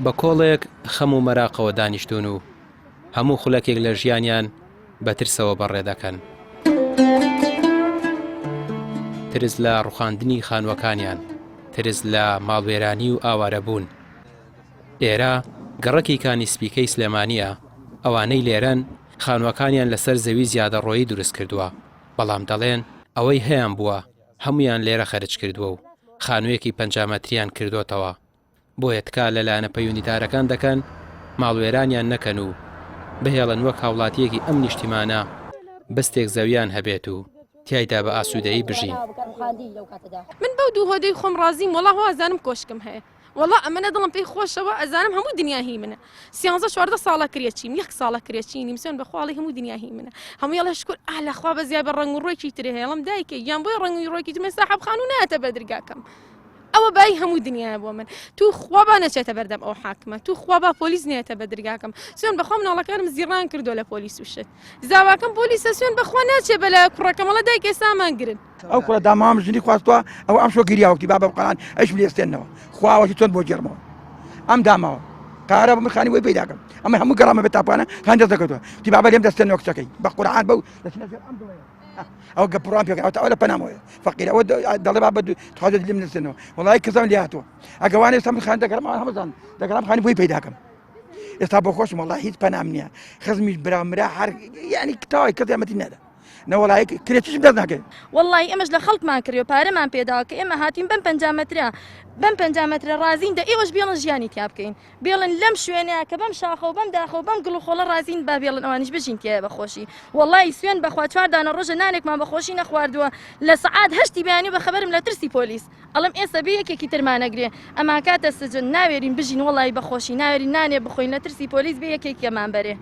بە کۆڵێک خەم و مەراقەوە دانیشتون و هەموو خولەکێک لە ژیانیان بە ترسەوە بەڕێدەکەن. ترس لە ڕوخاندنی خانووەکانیان، ترس لە ماڵوێرانی و ئاوارەبوون. ئێرە گەڕەکی کانی سپیکەی سلێمانیە، ئەوانەی لێرەن خانووەکانیان لەسەر زەوی زیادەڕۆیی دروست کردووە، بەڵام دەڵێن ئەوەی هەیان بووە هەمویان لێرە خەرج کردووە و خانوویەکی 5 مەتریان کردوتەوە. بۆیە تکا لەلایەنە پەیوەندیدارەکان دەکەن ماڵوێرانیان نەکەن و بهێڵن وەک هاوڵاتیەکی ئەم نیشتیمانە بەستێک زەویان هەبێت و تایدا بە ئاسوودەیی بژین. من بەو دوو هۆدەی خۆم ڕازیم، وەڵا ئەزانم کۆشکم هەیە، وەڵا ئەمەنە دڵم پێی خۆشەوە، ئەزانم هەموو دنیاهی منە. 13-14 ساڵە کرێچیم، 1 ساڵە کرێچینیم، سوێن بەخواڵی هەموو دنیاهی منە. هەموو لە شکر لەخوا بە زیاد بە ڕنگ و ڕۆیکی ترێ هێڵم دایکە یان بۆی ڕنگ و ڕۆیکی تمە ساحەب خانوو نایەتە بەدرگاکەم. ئەوە بای هەموو دنیای بۆ من. تو خوا با نەچێتە بەردەم ئەو حاکمە، تو خوا با پۆلیس نێتە بەدرگاکەم. سوێن بەخوا مناڵەکانم زیڕان کردو لە پۆلیس وشت. زاواکەم پۆلیسە سوێن بەخوا ناچێ بە لە کوڕەکەمەڵە دایک ئێسامان گرن. ئەو کوڕە دامام ژنی خواستووە ئەو ئەم شۆ گریاوەکی بابە بقەڵان ئەش لێستێنەوە خواوەکی چۆن بۆ جێرمەوە ئەم داماوە کارە بە خانی وی پەیداکەم ئەمە هەموو گەڕامە بە تاپانە هەندە دەکەوتەوە تی بابە لێم دەستێنەوە کچەکەی بە قورعان بەو ئەو گەپڕان پێکەوە ئەو لە پەنامەوە فەقیرە ئەوە دەڵێ بابە تخوازە لێم دەستێنەوە وەڵای کەسەم لێ هاتووە ئەگەوانێ ئێستا من خان دەگەڕم هەمووتان دەگەڕام خانی بۆی پەیداکەم ئێستا بۆ خۆشم وەڵای هیچ پەنام نییە خزمیش برامرا هەر یعنی تاوای کەس یارمەتی نەدا نەوەڵایی کرێکیشم دەست ناکەێت وەڵی ئەمەش لە خەڵکمان کردو پارەمان پێداوە کە ئێمە هاتیم بەم 5 مەترە بەم 5 مەترە ڕازین دە ئێوەش بێڵن ژیانی تیا بکەین بێڵن لەم شوێنەیە کە بەم شاخە و بەم داخە و بەم گڵ و خۆڵە ڕازین با بێڵن ئەوانیش بژین تایە بەخۆشی وەڵی سوێن بەخوا 4 دانە ڕۆژە نانێکمان بەخۆشی نەخواردووە لە سەعات 8 بەیانی بە خەبەرم لە ترسی پۆلیس ئەڵم ئێستا بێ یەکێکی ترمانەگرێ ئەما کاتە سجن ناوێرین بژین وەڵی بەخۆشی ناوێرین نانێ بخۆین لە ترسی پۆلیس بێ یەکێکیەمان بەرێ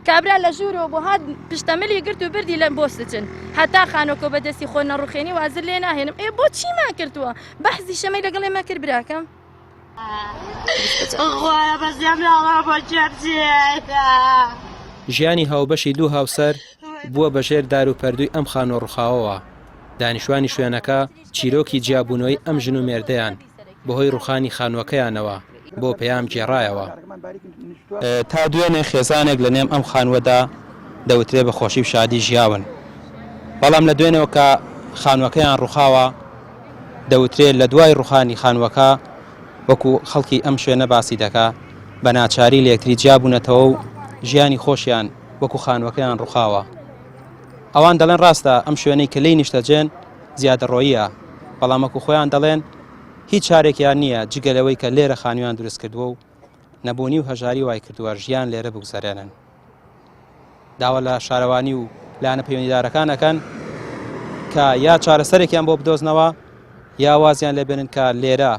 کابرا لە ژوورەوە بۆ هات پشتەمەلی گرت و بردی لە بۆ سچن هەتا خانۆکۆ بەدەستی خۆ نەڕوخێنی وازر لێ ناهێنم ئێ بۆ چیمان کردووە بەحزی شەمەی لەگەڵ ئێمە کرد براکەم ژیانی هاوبەشی دوو هاوسەر بووە بەژێر دار و پەردووی ئەم خانۆ ڕووخاوەوە دانیشتوانی شوێنەکە چیرۆکی جیابوونەوەی ئەم ژن و مێردەیان بەهۆی ڕوخانی خانووەکەیانەوە بۆ پەیام جێڕایەوە تا دوێنێ خێزانێک لە نێم ئەم خانوەدا دەوترێ بە خۆشی و شادی ژیاون بەڵام لە دوێنەوە کە خانووەکەیان ڕووخاوە دەوترێت لە دوای ڕوخانی خانووەکە وەکو خەڵکی ئەم شوێنە باسی دەکا بە ناچاری لە یەکتری جیابوونەتەوە و ژیانی خۆشیان وەکو خانووەکەیان ڕووخاوە ئەوان دەڵێن ڕاستە ئەم شوێنەی کە لی نیشتەجێن زیادەڕۆییە بەڵام وەکو خۆیان دەڵێن هیچ چارێکیان نییە جگەلەوەی کە لێرە خانوویان دروست کردووە و نەبوونی و هەژاری وای کردووە ژیان لێرە بگوزارێنن داوا لە شارەوانی و لایەنە پەیوەندیدارەکانەکەن کە یا چارەسەرێکیان بۆ بدۆزنەوە یا وازیان لێبێنن کە لێرە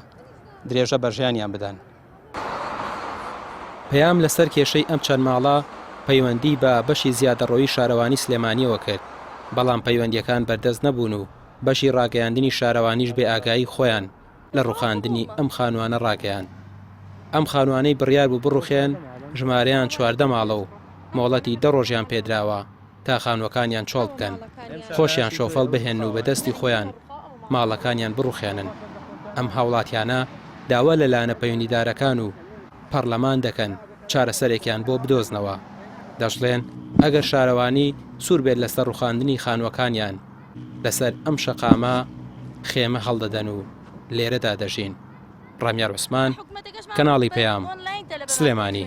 درێژە بەرژیانیان بدەن پەیام لەسەر کێشەی ئەم چەند ماڵە پەیوەندی بە بەشی زیادەڕۆیی شارەوانی سلێمانیەوە کرد بەڵام پەیوەندیەکان بەردەست نەبوون و بەشی ڕاگەیاندنی شارەوانیش بێ ئاگایی خۆیان لە ڕوخاندنی ئەم خانووانە ڕاگەیان ئەم خانوانەی بڕیار بوو بڕوخێن ژمارەیان 14 ماڵە و مۆڵەتی 10 ڕۆژیان پێدراوە تا خانووەکانیان چۆڵ بکەن خۆشیان شۆفەڵ بهێن و بەدەستی خۆیان ماڵەکانیان بڕوخێنن ئەم هاوڵاتیانە داوا لەلایەنە پەیوەندیدارەکان و پەرلەمان دەکەن چارەسەرێکیان بۆ بدۆزنەوە دەژڵێن ئەگەر شارەوانی سوور بێت لەسەر ڕوخاندنی خانووەکانیان لەسەر ئەم شەقامە خێمە هەڵدەدەن و لێرەدا دەژین ڕامیار عوسمان کەناڵی پەیام سلێمانی